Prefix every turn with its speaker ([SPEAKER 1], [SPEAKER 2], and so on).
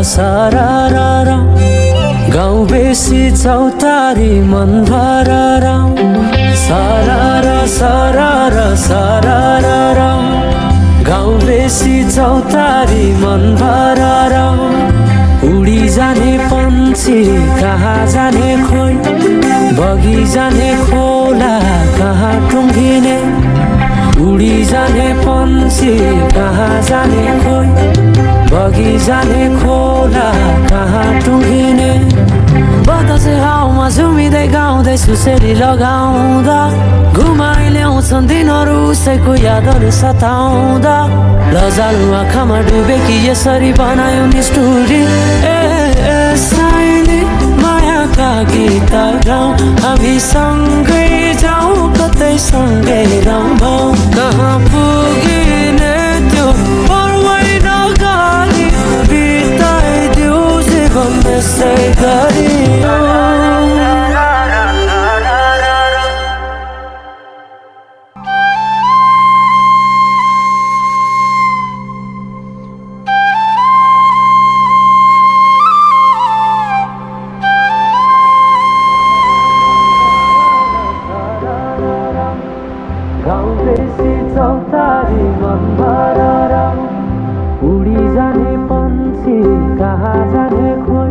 [SPEAKER 1] सरररौ गाउँ बेसी चौतारी मन भररौ सरर सरर सरररौ गाउँ बेसी चौतारी मन भररौ उडी जाने पन्छी कहाँ जाने खोइ बगी जाने खोला कहाँ टुङ्गिने उडी जाने पन्छी कहाँ जाने खोइ बगी जाने खोला कहाँ टुङ्गिने बतासे हाउमा झुमिँदै गाउँदै सुसेली लगाउँदा घुमाइ ल्याउँछन् दिनहरू उसैको यादहरू सताउँदा लजालु आँखामा डुबेकी यसरी बनायो निष्ठुरी साइली मायाका गीत गाउँ हामी सँगै जाउँ कतै सँगै रमाउँ कहाँ पुगिने त्यो पर्वै नगरी बिताइदिऊ जीवन यसै गरी गाउँ बेसी चौतारी मन भररौ उडी जाने पन्छी कहाँ जाने खोइ